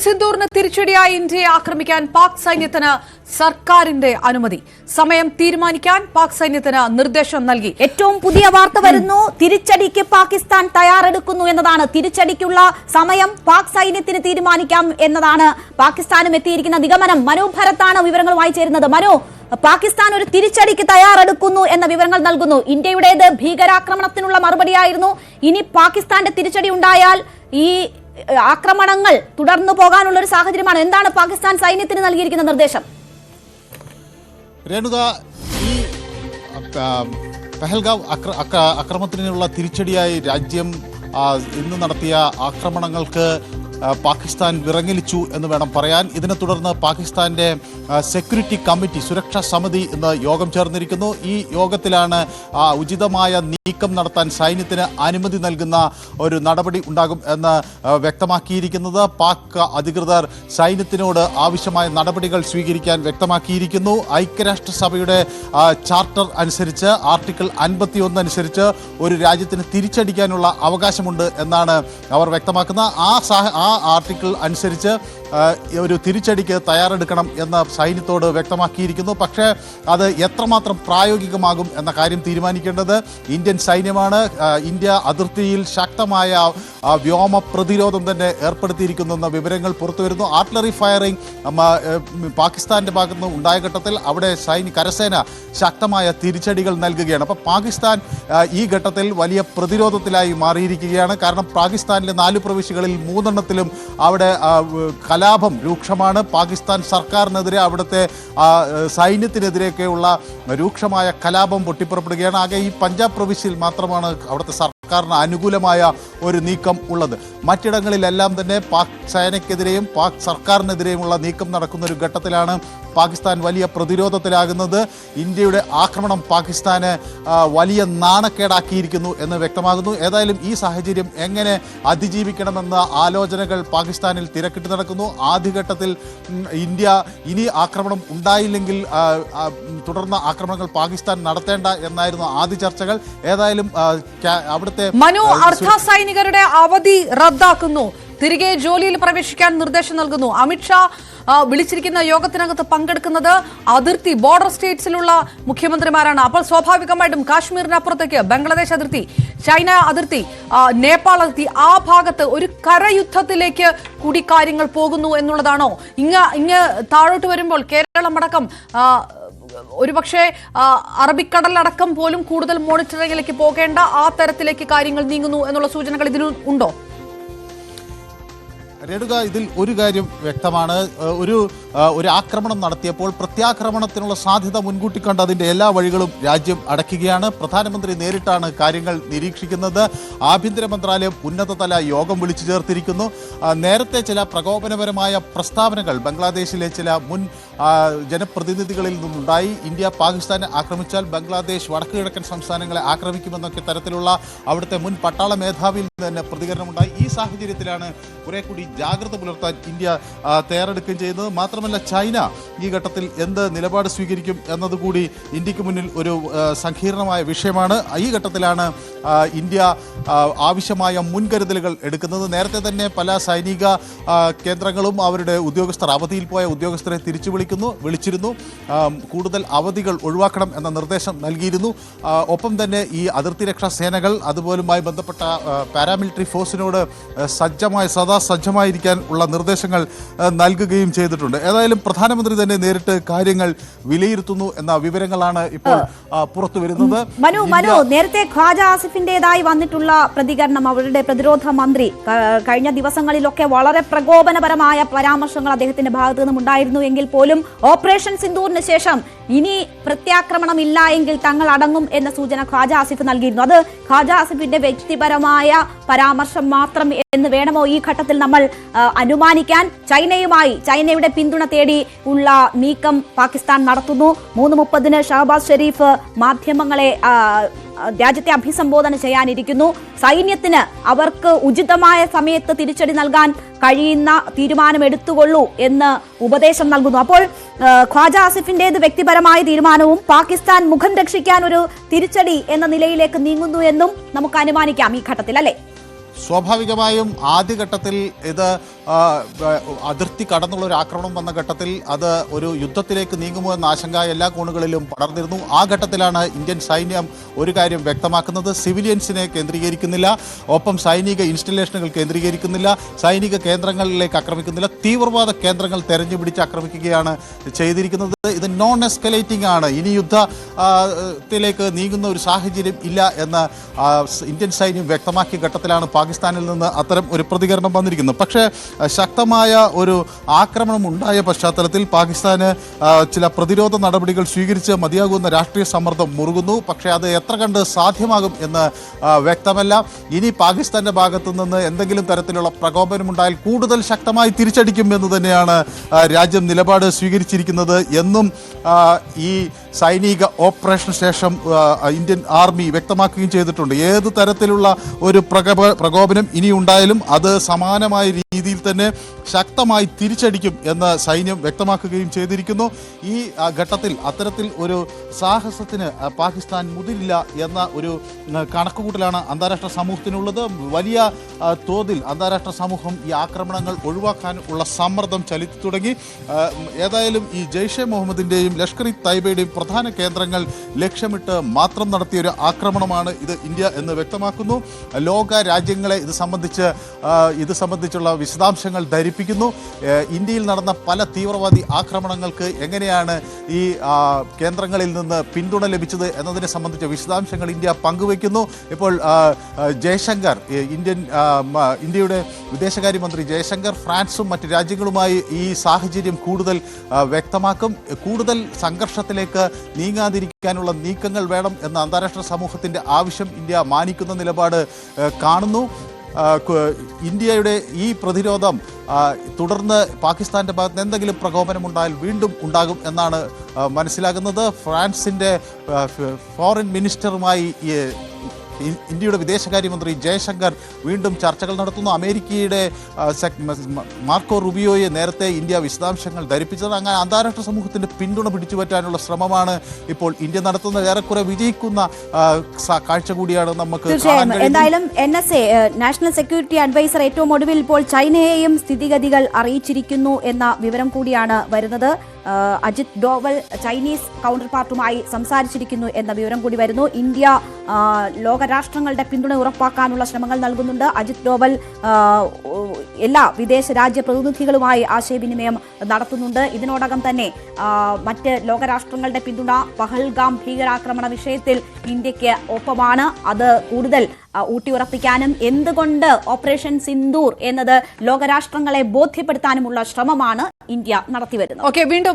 സിന്ദൂറിന് തിരിച്ചടിയായി ഇന്ത്യയെ ആക്രമിക്കാൻ പാക് സൈന്യത്തിന് സർക്കാരിന്റെ അനുമതി. സമയം തീരുമാനിക്കാൻ പാക് സൈന്യത്തിന് നിർദ്ദേശം നൽകി. ഏറ്റവും പുതിയ വാർത്ത വരുന്നു. തിരിച്ചടിക്ക് പാകിസ്ഥാൻ തയ്യാറെടുക്കുന്നു എന്നതാണ്. തിരിച്ചടിക്കുള്ള സമയം പാക് സൈന്യത്തിന് തീരുമാനിക്കാം എന്നതാണ് പാകിസ്ഥാനും എത്തിയിരിക്കുന്ന നിഗമനം. മനു ഭരത്താണ് വിവരങ്ങളുമായി ചേരുന്നത്. മനു, പാകിസ്ഥാൻ ഒരു തിരിച്ചടിക്ക് തയ്യാറെടുക്കുന്നു എന്ന വിവരങ്ങൾ നൽകുന്നു. ഇന്ത്യയുടേത് ഭീകരാക്രമണത്തിനുള്ള മറുപടിയായിരുന്നു. ഇനി പാകിസ്ഥാന്റെ തിരിച്ചടി ഉണ്ടായാൽ ഈ ആക്രമണങ്ങൾ തുടർന്നു പോകാനുള്ള ഒരു സാഹചര്യമാണ്. എന്താണ് പാകിസ്ഥാൻ സൈന്യത്തിന് നൽകിയിരിക്കുന്ന നിർദ്ദേശം? രേണുക, ഈ പഹൽഗാവ് അക്രമത്തിനുള്ള തിരിച്ചടിയായി രാജ്യം ഇന്ന് നടത്തിയ ആക്രമണങ്ങൾക്ക് പാകിസ്ഥാൻ വിറങ്ങലിച്ചു എന്ന് വേണം പറയാൻ. ഇതിനെ തുടർന്ന് പാകിസ്ഥാന്റെ സെക്യൂരിറ്റി കമ്മിറ്റി, സുരക്ഷാ സമിതി ഇന്ന് യോഗം ചേർന്നിരിക്കുന്നു. ഈ യോഗത്തിലാണ് ഉചിതമായ നീക്കം നടത്താൻ സൈന്യത്തിന് അനുമതി നൽകുന്ന ഒരു നടപടി ഉണ്ടാകും എന്ന് വ്യക്തമാക്കിയിരിക്കുന്നത്. പാക് അധികൃതർ സൈന്യത്തിനോട് ആവശ്യമായ നടപടികൾ സ്വീകരിക്കാൻ വ്യക്തമാക്കിയിരിക്കുന്നു. ഐക്യരാഷ്ട്രസഭയുടെ ചാർട്ടർ അനുസരിച്ച്, ആർട്ടിക്കിൾ 51 അനുസരിച്ച് ഒരു രാജ്യത്തിന് തിരിച്ചടിക്കാനുള്ള അവകാശമുണ്ട് എന്നാണ് അവർ വ്യക്തമാക്കുന്നത്. ആ ആർട്ടിക്കിൾ അനുസരിച്ച് ഒരു തിരിച്ചടിക്ക് തയ്യാറെടുക്കണം എന്ന് സൈന്യത്തോട് വ്യക്തമാക്കിയിരിക്കുന്നു. പക്ഷേ അത് എത്രമാത്രം പ്രായോഗികമാകും എന്ന കാര്യം തീരുമാനിക്കേണ്ടത് ഇന്ത്യൻ സൈന്യമാണ്. ഇന്ത്യ അതിർത്തിയിൽ ശക്തമായ വ്യോമ പ്രതിരോധം തന്നെ ഏർപ്പെടുത്തിയിരിക്കുന്നുവെന്ന വിവരങ്ങൾ പുറത്തുവരുന്നു. ആർട്ടിലറി ഫയറിംഗ് പാകിസ്ഥാന്റെ ഭാഗത്തുനിന്ന് ഉണ്ടായ ഘട്ടത്തിൽ അവിടെ കരസേന ശക്തമായ തിരിച്ചടികൾ നൽകുകയാണ്. അപ്പോൾ പാകിസ്ഥാൻ ഈ ഘട്ടത്തിൽ വലിയ പ്രതിരോധത്തിലായി മാറിയിരിക്കുകയാണ്. കാരണം പാകിസ്ഥാനിലെ 4 പ്രവിശ്യകളിൽ 3 അവിടെ കലാപം രൂക്ഷമാണ്. പാകിസ്ഥാൻ സർക്കാരിനെതിരെ, അവിടുത്തെ സൈന്യത്തിനെതിരെയൊക്കെയുള്ള രൂക്ഷമായ കലാപം പൊട്ടിപ്പുറപ്പെടുകയാണ്. ആകെ ഈ പഞ്ചാബ് പ്രവിശ്യയിൽ മാത്രമാണ് അവിടുത്തെ സർക്കാരിന് അനുകൂലമായ ഒരു നീക്കം ഉള്ളത്. മറ്റിടങ്ങളിലെല്ലാം തന്നെ പാക് സേനയ്ക്കെതിരെയും പാക് സർക്കാരിനെതിരെയുമുള്ള നീക്കം നടക്കുന്ന ഒരു ഘട്ടത്തിലാണ് പാകിസ്ഥാൻ വലിയ പ്രതിരോധത്തിലാകുന്നത്. ഇന്ത്യയുടെ ആക്രമണം പാകിസ്ഥാന് വലിയ നാണക്കേടാക്കിയിരിക്കുന്നു എന്ന് വ്യക്തമാകുന്നു. ഏതായാലും ഈ സാഹചര്യം എങ്ങനെ അതിജീവിക്കണമെന്ന ആലോചനകൾ പാകിസ്ഥാനിൽ തിരക്കിട്ട് നടക്കുന്നു. ആദ്യഘട്ടത്തിൽ ഇന്ത്യ ഇനി ആക്രമണം ഉണ്ടായില്ലെങ്കിൽ തുടർന്ന ആക്രമണങ്ങൾ പാകിസ്ഥാൻ നടത്തേണ്ട എന്നായിരുന്നു ആദ്യ ചർച്ചകൾ. ഏതായാലും അവിടുത്തെ അർദ്ധ സൈനികരുടെ അവധി റദ്ദാക്കുന്നു. തിരികെ ജോലിയിൽ പ്രവേശിക്കാൻ നിർദ്ദേശം നൽകുന്നു. അമിത്ഷാ വിളിച്ചിരിക്കുന്ന യോഗത്തിനകത്ത് പങ്കെടുക്കുന്നത് അതിർത്തി ബോർഡർ സ്റ്റേറ്റ്സിലുള്ള മുഖ്യമന്ത്രിമാരാണ്. അപ്പോൾ സ്വാഭാവികമായിട്ടും കാശ്മീരിനപ്പുറത്തേക്ക് ബംഗ്ലാദേശ് അതിർത്തി, ചൈന അതിർത്തി, നേപ്പാൾ അതിർത്തി, ആ ഭാഗത്ത് ഒരു കരയുദ്ധത്തിലേക്ക് കൂടി കാര്യങ്ങൾ പോകുന്നു എന്നുള്ളതാണോ? ഇങ്ങ് താഴോട്ട് വരുമ്പോൾ കേരളമടക്കം ഒരുപക്ഷെ അറബിക്കടലടക്കം പോലും കൂടുതൽ മോണിറ്ററിംഗിലേക്ക് പോകേണ്ട ആ തരത്തിലേക്ക് കാര്യങ്ങൾ നീങ്ങുന്നു എന്നുള്ള സൂചനകൾ ഇതിന് ഉണ്ടോ? രേണുക, ഇതിൽ ഒരു കാര്യം വ്യക്തമാണ്. ഒരു ആക്രമണം നടത്തിയപ്പോൾ പ്രത്യാക്രമണത്തിനുള്ള സാധ്യത മുൻകൂട്ടി കണ്ട് അതിൻ്റെ എല്ലാ വഴികളും രാജ്യം അടയ്ക്കുകയാണ്. പ്രധാനമന്ത്രി നേരിട്ടാണ് കാര്യങ്ങൾ നിരീക്ഷിക്കുന്നത്. ആഭ്യന്തര മന്ത്രാലയം ഉന്നതതല യോഗം വിളിച്ചു ചേർത്തിരിക്കുന്നു. നേരത്തെ ചില പ്രകോപനപരമായ പ്രസ്താവനകൾ ബംഗ്ലാദേശിലെ ചില മുൻ ജനപ്രതിനിധികളിൽ നിന്നുണ്ടായി. ഇന്ത്യ പാകിസ്ഥാനെ ആക്രമിച്ചാൽ ബംഗ്ലാദേശ് വടക്കു കിഴക്കൻ സംസ്ഥാനങ്ങളെ ആക്രമിക്കുമെന്നൊക്കെ തരത്തിലുള്ള അവിടുത്തെ മുൻ പട്ടാള മേധാവിയിൽ നിന്ന് തന്നെ പ്രതികരണമുണ്ടായി. ഈ സാഹചര്യത്തിലാണ് കുറെ കൂടി ജാഗ്രത പുലർത്താൻ ഇന്ത്യ തയ്യാറെടുക്കുകയും ചെയ്യുന്നത്. മാത്രമല്ല, ചൈന ഈ ഘട്ടത്തിൽ എന്ത് നിലപാട് സ്വീകരിക്കും എന്നതുകൂടി ഇന്ത്യക്ക് മുന്നിൽ ഒരു സങ്കീർണമായ വിഷയമാണ്. ഈ ഘട്ടത്തിലാണ് ഇന്ത്യ ആവശ്യമായ മുൻകരുതലുകൾ എടുക്കുന്നത്. നേരത്തെ തന്നെ പല സൈനിക കേന്ദ്രങ്ങളും അവരുടെ ഉദ്യോഗസ്ഥർ, അവധിയിൽ പോയ ഉദ്യോഗസ്ഥരെ തിരിച്ചു വിളിച്ചിരുന്നു. കൂടുതൽ അവധികൾ ഒഴിവാക്കണം എന്ന നിർദ്ദേശം നൽകിയിരുന്നു. ഒപ്പം തന്നെ ഈ അതിർത്തി രക്ഷാ സേനകൾ അതുപോലുമായി ബന്ധപ്പെട്ട പാരാമിലിറ്ററി ഫോഴ്സിനോട് സദാ സജ്ജമായിരിക്കാൻ ഉള്ള നിർദ്ദേശങ്ങൾ നൽകുകയും ചെയ്തിട്ടുണ്ട്. ഏതായാലും പ്രധാനമന്ത്രി തന്നെ നേരിട്ട് കാര്യങ്ങൾ വിലയിരുത്തുന്നു എന്ന വിവരങ്ങളാണ് ഇപ്പോൾ പുറത്തു വരുന്നത്. മനു, നേരത്തെ ഖ്വാജ ആസിഫിന്റേതായി വന്നിട്ടുള്ള പ്രതികരണം, അവരുടെ പ്രതിരോധ മന്ത്രി കഴിഞ്ഞ ദിവസങ്ങളിലൊക്കെ വളരെ പ്രകോപനപരമായ പരാമർശങ്ങൾ അദ്ദേഹത്തിന്റെ ഭാഗത്തു നിന്നും ഉണ്ടായിരുന്നു എങ്കിൽ പോലും ഓപ്പറേഷൻ സിന്ദൂറിന് ശേഷം ഇനി പ്രത്യാക്രമണം ഇല്ല എങ്കിൽ തങ്ങൾ അടങ്ങും എന്ന സൂചന ഖ്വാജ ആസിഫ് നൽകിയിരുന്നു. അത് ഖ്വാജ ആസിഫിന്റെ വ്യക്തിപരമായ പരാമർശം മാത്രം എന്ന് വേണമോ ഈ ഘട്ടത്തിൽ നമ്മൾ അനുമാനിക്കാൻ? ചൈനയുടെ പിന്തുണ തേടി ഉള്ള നീക്കം പാകിസ്ഥാൻ നടത്തുന്നു. 3:30 ഷഹബാസ് ഷെരീഫ് മാധ്യമങ്ങളെ രാജ്യത്തെ അഭിസംബോധന ചെയ്യാനിരിക്കുന്നു. സൈന്യത്തിന് അവർക്ക് ഉചിതമായ സമയത്ത് തിരിച്ചടി നൽകാൻ കഴിയുന്ന തീരുമാനം എടുത്തുകൊള്ളൂ എന്ന് ഉപദേശം നൽകുന്നു. അപ്പോൾ ഖ്വാജ ആസിഫിന്റേത് വ്യക്തിപരമായ തീരുമാനവും പാകിസ്ഥാൻ മുഖം രക്ഷിക്കാൻ ഒരു തിരിച്ചടി എന്ന നിലയിലേക്ക് നീങ്ങുന്നു എന്നും നമുക്ക് അനുമാനിക്കാം ഈ ഘട്ടത്തിൽ, അല്ലേ? സ്വാഭാവികമായും ആദ്യഘട്ടത്തിൽ ഇത് അതിർത്തി കടന്നുള്ള ഒരു ആക്രമണം വന്ന ഘട്ടത്തിൽ അത് ഒരു യുദ്ധത്തിലേക്ക് നീങ്ങുമോ എന്ന ആശങ്ക എല്ലാ കോണുകളിലും പടർന്നിരുന്നു. ആ ഘട്ടത്തിലാണ് ഇന്ത്യൻ സൈന്യം ഒരു കാര്യം വ്യക്തമാക്കുന്നത്: സിവിലിയൻസിനെ കേന്ദ്രീകരിക്കുന്നില്ല, ഒപ്പം സൈനിക ഇൻസ്റ്റലേഷനുകൾ കേന്ദ്രീകരിക്കുന്നില്ല, സൈനിക കേന്ദ്രങ്ങളിലേക്ക് ആക്രമിക്കുന്നില്ല, തീവ്രവാദ കേന്ദ്രങ്ങൾ തെരഞ്ഞുപിടിച്ച് ആക്രമിക്കുകയാണ് ചെയ്തിരിക്കുന്നത്. ഇത് നോൺ എസ്കലേറ്റിംഗ് ആണ്, ഇനി യുദ്ധത്തിലേക്ക് നീങ്ങുന്ന ഒരു സാഹചര്യം ഇല്ല എന്ന് ഇന്ത്യൻ സൈന്യം വ്യക്തമാക്കിയ ഘട്ടത്തിലാണ് പാകിസ്ഥാനിൽ നിന്ന് അത്തരം ഒരു പ്രതികരണം വന്നിരിക്കുന്നത്. പക്ഷേ ശക്തമായ ഒരു ആക്രമണം ഉണ്ടായ പശ്ചാത്തലത്തിൽ പാകിസ്ഥാന് ചില പ്രതിരോധ നടപടികൾ സ്വീകരിച്ച് മതിയാകുന്ന രാഷ്ട്രീയ സമ്മർദ്ദം മുറുകുന്നു. പക്ഷേ അത് എത്ര കണ്ട് സാധ്യമാകും എന്ന് വ്യക്തമല്ല. ഇനി പാകിസ്ഥാന്റെ ഭാഗത്തു നിന്ന് എന്തെങ്കിലും തരത്തിലുള്ള പ്രകോപനമുണ്ടായാൽ കൂടുതൽ ശക്തമായി തിരിച്ചടിക്കും എന്ന് തന്നെയാണ് രാജ്യം നിലപാട് സ്വീകരിച്ചിരിക്കുന്നത് എന്നും ഈ സൈനിക ഓപ്പറേഷന് ശേഷം ഇന്ത്യൻ ആർമി വ്യക്തമാക്കുകയും ചെയ്തിട്ടുണ്ട്. ഏത് തരത്തിലുള്ള ഒരു പ്രകോപനം ഇനി ഉണ്ടായാലും അത് സമാനമായ രീതിയിൽ തന്നെ ശക്തമായി തിരിച്ചടിക്കും എന്ന് സൈന്യം വ്യക്തമാക്കുകയും ചെയ്തിരിക്കുന്നു. ഈ ഘട്ടത്തിൽ അത്തരത്തിൽ ഒരു സാഹസത്തിന് പാകിസ്ഥാൻ മുതിരില്ല എന്ന ഒരു കണക്കുകൂട്ടലാണ് അന്താരാഷ്ട്ര സമൂഹത്തിനുള്ളത്. വലിയ തോതിൽ അന്താരാഷ്ട്ര സമൂഹം ഈ ആക്രമണങ്ങൾ ഒഴിവാക്കാൻ ഉള്ള സമ്മർദ്ദം ചെലുത്തി തുടങ്ങി. ഏതായാലും ഈ ജെയ്ഷെ മുഹമ്മദിൻ്റെയും ലഷ്കർ ഇ തൈബയുടെയും പ്രധാന കേന്ദ്രങ്ങൾ ലക്ഷ്യമിട്ട് മാത്രം നടത്തിയ ഒരു ആക്രമണമാണ് ഇത് ഇന്ത്യ എന്ന് വ്യക്തമാക്കുന്നു. ലോക രാജ്യങ്ങളെ ഇത് സംബന്ധിച്ചുള്ള വിശദാംശങ്ങൾ ധരിപ്പിക്കുന്നു. ഇന്ത്യയിൽ നടന്ന പല തീവ്രവാദി ആക്രമണങ്ങൾക്ക് എങ്ങനെയാണ് ഈ കേന്ദ്രങ്ങളിൽ നിന്ന് പിന്തുണ ലഭിച്ചത് എന്നതിനെ സംബന്ധിച്ച വിശദാംശങ്ങൾ ഇന്ത്യ പങ്കുവയ്ക്കുന്നു. ഇപ്പോൾ ജയശങ്കർ, ഇന്ത്യയുടെ വിദേശകാര്യമന്ത്രി ജയശങ്കർ ഫ്രാൻസും മറ്റ് രാജ്യങ്ങളുമായി ഈ സാഹചര്യം കൂടുതൽ വ്യക്തമാക്കും. കൂടുതൽ സംഘർഷത്തിലേക്ക് നീങ്ങാതിരിക്കാനുള്ള നീക്കങ്ങൾ വേണം എന്ന അന്താരാഷ്ട്ര സമൂഹത്തിൻ്റെ ആവശ്യം ഇന്ത്യ മാനിക്കുന്ന നിലപാട് കാണുന്നു. ഇന്ത്യയുടെ ഈ പ്രതിരോധം തുടർന്ന് പാകിസ്ഥാൻ്റെ ഭാഗത്ത് എന്തെങ്കിലും പ്രകോപനമുണ്ടായാൽ വീണ്ടും ഉണ്ടാകും എന്നാണ് മനസ്സിലാകുന്നത്. ഫ്രാൻസിൻ്റെ ഫോറിൻ മിനിസ്റ്ററുമായി ഇന്ത്യയുടെ വിദേശകാര്യമന്ത്രി ജയശങ്കർ വീണ്ടും ചർച്ചകൾ നടത്തുന്നു. അമേരിക്കയുടെ മാർക്കോ റുബിയോയെ നേരത്തെ ഇന്ത്യ വിശദാംശങ്ങൾ ധരിപ്പിച്ചത്. അങ്ങനെ അന്താരാഷ്ട്ര സമൂഹത്തിൻ്റെ പിന്തുണ പിടിച്ചുപറ്റാനുള്ള ശ്രമമാണ് ഇപ്പോൾ ഇന്ത്യ നടത്തുന്നത്. ഏറെക്കുറെ വിജയിക്കുന്ന കാഴ്ച കൂടിയാണ് നമുക്ക്. എന്തായാലും NSA നാഷണൽ സെക്യൂരിറ്റി അഡ്വൈസർ ഏറ്റവും ഒടുവിൽ ഇപ്പോൾ ചൈനയെയും സ്ഥിതിഗതികൾ അറിയിച്ചിരിക്കുന്നു എന്ന വിവരം കൂടിയാണ് വരുന്നത്. അജിത് ഡോവൽ ചൈനീസ് കൗണ്ടർ പാർട്ടുമായി സംസാരിച്ചിരിക്കുന്നു എന്ന വിവരം കൂടി വരുന്നു. ഇന്ത്യ ലോകരാഷ്ട്രങ്ങളുടെ പിന്തുണ ഉറപ്പാക്കാനുള്ള ശ്രമങ്ങൾ നൽകുന്നുണ്ട്. അജിത് ഡോവൽ എല്ലാ വിദേശ രാജ്യ പ്രതിനിധികളുമായി ആശയവിനിമയം നടത്തുന്നുണ്ട്. ഇതിനോടകം തന്നെ മറ്റ് ലോകരാഷ്ട്രങ്ങളുടെ പിന്തുണ പഹൽഗാം ഭീകരാക്രമണ വിഷയത്തിൽ ഇന്ത്യക്ക് ഒപ്പമാണ്. അത് കൂടുതൽ ഊട്ടിയുറപ്പിക്കാനും എന്തുകൊണ്ട് ഓപ്പറേഷൻ സിന്ദൂർ എന്നത് ലോകരാഷ്ട്രങ്ങളെ ബോധ്യപ്പെടുത്താനുമുള്ള ശ്രമമാണ് ഇന്ത്യ നടത്തിവരുന്നത്. വീണ്ടും